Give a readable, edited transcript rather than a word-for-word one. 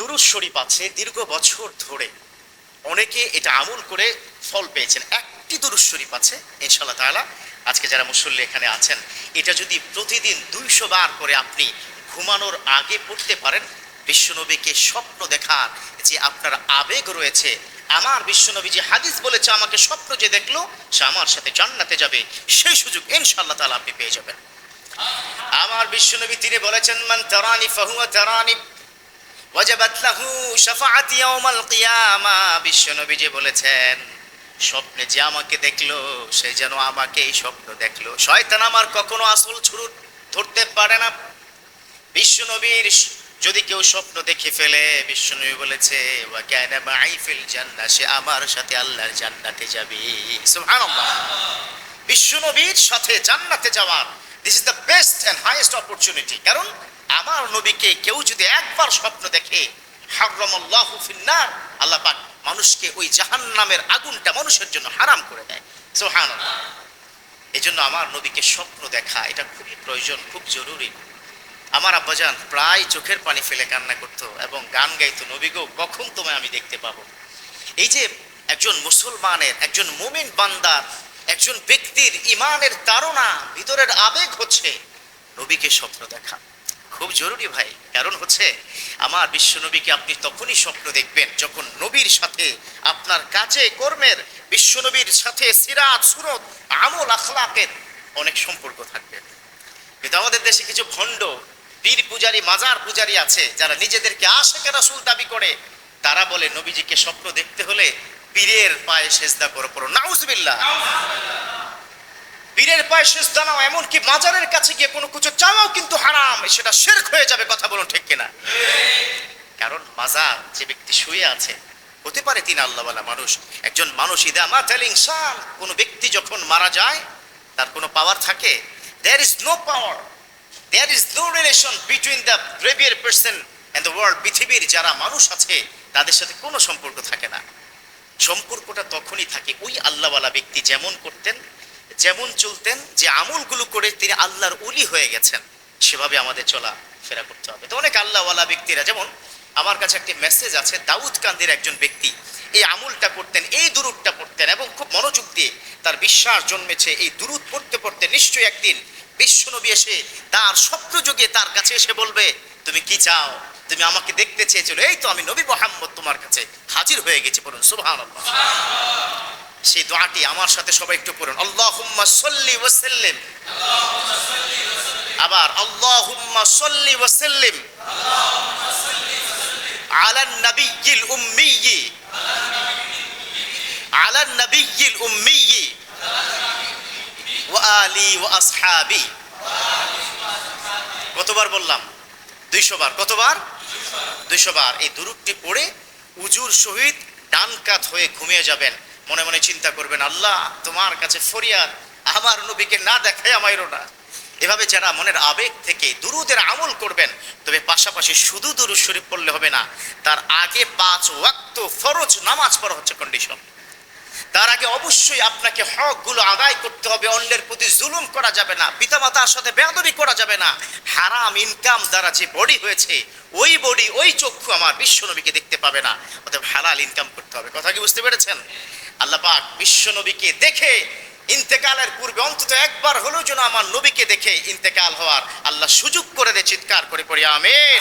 দুরূদ শরীফ আছে দীর্ঘ বছর ধরে, অনেকে এটা আমল করে ফল পেয়েছেন। একটি দুরূদ শরীফ আছে ইনশাআল্লাহ তাআলা, আজকে যারা মুসল্লি এখানে আছেন, এটা যদি প্রতিদিন 200 বার করে আপনি ঘুমানোর আগে পড়তে পারেন, বিশ্বনবীকে স্বপ্ন দেখার যে আপনার আবেগ রয়েছে, আমার বিশ্বনবী যে হাদিস বলেছে আমাকে স্বপ্ন যে দেখলো সে আমার সাথে জান্নাতে যাবে, সেই সুযোগ ইনশাআল্লাহ তাআলা আপনি পেয়ে যাবেন। আমার বিশ্বনবী তিনি বলেছেন, মান তারানি ফাহুয়া তারানি ওয়াজাবাত লাহু শাফাআতি ইয়াউমাল কিয়ামা। বিশ্বনবী যে বলেছেন, স্বপ্নে যে আমাকে দেখলো সে যেন আমাকেই স্বপ্ন দেখলো। শয়তান আমার কখনো আসল ছুরি ধরতে পারে না। বিশ্বনবীর যদি কেউ স্বপ্ন দেখে ফেলে, বিশ্বনবী বলেছে ওয়া কানা মাই ফিল জান্নাহ, সে আমার সাথে আল্লাহর জান্নাতে যাবে। সুবহানাল্লাহ, বিশ্বনবীর সাথে জান্নাতে যাওয়ার this is the best and highest opportunity. কারণ আমার নবীকে কেউ যদি একবার স্বপ্ন দেখে, হারামাল্লাহু ফিন্নার, আল্লাহ পাক মানুষকে ওই জাহান্নামের আগুনটা মানুষের জন্য হারাম করে দেয়। সুবহানাল্লাহ, এজন্য আমার নবীকে স্বপ্ন দেখা এটা খুবই প্রয়োজন, খুব জরুরি। আমার আব্বাজান প্রায় চোখের পানি ফেলে কান্না করতো এবং গান গাইতো, নবী গো কখন তোমায় আমি দেখতে পাবো। এই যে একজন মুসলমানের, একজন মুমিন বান্দার, একজন ব্যক্তির ইমানের তাড়না, ভিতরের আবেগ হচ্ছে নবীকে স্বপ্ন দেখা খুব জরুরি ভাই। কারণ হচ্ছে আমার বিশ্বনবীকে আপনি তখনই স্বপ্ন দেখবেন যখন নবীর সাথে আপনার কাজে কর্মের, বিশ্বনবীর সাথে সিরাত সুরত আমল আখলাকের অনেক সম্পর্ক থাকবে। কিন্তু আমাদের দেশে কিছু ভণ্ড পীর পূজারী, মাজার পূজারী আছে যারা নিজেদেরকে আশিকে রাসূল দাবি করে। তারা বলে নবীজিকে স্বপ্ন দেখতে হলে পীরের পায়ে সেজদা করো। পড়ো নাউজুবিল্লাহ। পীরের পায়ে সেজদা নাও, এমনকি মাজারের কাছে গিয়ে কোনো কিছু চাওয়াও কিন্তু হারাম, সেটা শিরক হয়ে যাবে। কথা বলুন ঠিক কিনা? কারণ মাজার যে ব্যক্তি শুয়ে আছে, হতে পারে তিনি আল্লাহওয়ালা মানুষ। একজন মানুষ ইদা মাতাল ইনসান, কোনো ব্যক্তি যখন মারা যায় তার কোনো পাওয়ার থাকে? There is no power, there is no relation between the previous person and the world. পৃথিবীর যারা মানুষ আছে তাদের সাথে কোনো সম্পর্ক থাকে না। সম্পর্কটা তখনই থাকে ওই আল্লাহওয়ালা ব্যক্তি যেমন করতেন, যেমন চলতেন, যে আমলগুলো করে তিনি আল্লাহর ওলি হয়ে গেছেন, সেভাবে আমাদের চলা ফেরা করতে হবে। তো অনেক আল্লাহওয়ালা ব্যক্তিরা, যেমন আমার কাছে একটি মেসেজ আছে, দাউদ কান্দির একজন ব্যক্তি এই আমলটা করতেন, এই দুরূদটা পড়তেন এবং খুব মনোযোগ দিয়ে তার বিশ্বাস জন্মেছে। এই দুরূদ পড়তে পড়তে নিশ্চয়ই একদিন বিশ্বনবী এসে তার স্বপ্নযোগে তার কাছে এসে বলবে, তুমি কি চাও? তুমি আমাকে দেখতে চেয়েছিল, এই তো আমি নবী মুহাম্মদ তোমার কাছে হাজির হয়ে গেছি। পড়ুন সুবহানাল্লাহ। সেই দোয়াটি আমার সাথে সবাই একটু পড়ুন, আল্লাহুম্মা সাল্লি ওয়া সাল্লিম। আবার আল্লাহুম্মা সাল্লি ওয়া সাল্লিম আলান নাবিয়্যিল উম্মিয়্যি, আলান নাবিয়্যিল উম্মিয়্যি ওয়া আলি ওয়া আসহাবি। কতবার বললাম? 200 বার। কতবার? 200 বার। এই দুরূদটি পড়ে উজুর সহিত ডান কাত হয়ে ঘুমিয়ে যাবেন। মনে মনে চিন্তা করবেন, আল্লাহ তোমার কাছে ফরিয়াদ, আমার নবীকে না দেখায় আমায়ও না। এভাবে যারা মনের আবেগ থেকে দুরূদের আমল করবেন, তবে পাশাপাশি শুধু দুরূদ শরীফ পড়লে হবে না, তার আগে 5 ওয়াক্ত ফরজ নামাজ পড়া হচ্ছে কন্ডিশন। তার আগে অবশ্যই আপনাকে হকগুলো আদায় করতে হবে। অন্যের প্রতি জুলুম করা যাবে না, পিতামাতার সাথে বেয়াদবি করা যাবে না। হারাম ইনকাম দ্বারা যে বডি হয়েছে, ওই বডি, ওই চক্ষু আমার বিশ্বনবীকে দেখতে পাবে না। অতএব হালাল ইনকাম করতে হবে। কথা কি বুঝতে পেরেছেন? আল্লাহ পাক বিশ্বনবীকে দেখে ইন্তেকালের পূর্বে অন্তত একবার হলেও যেন আমার নবীকে দেখে ইন্তেকাল হওয়ার আল্লাহ সুযোগ করে দে। চিৎকার করে পড়ি আমিন।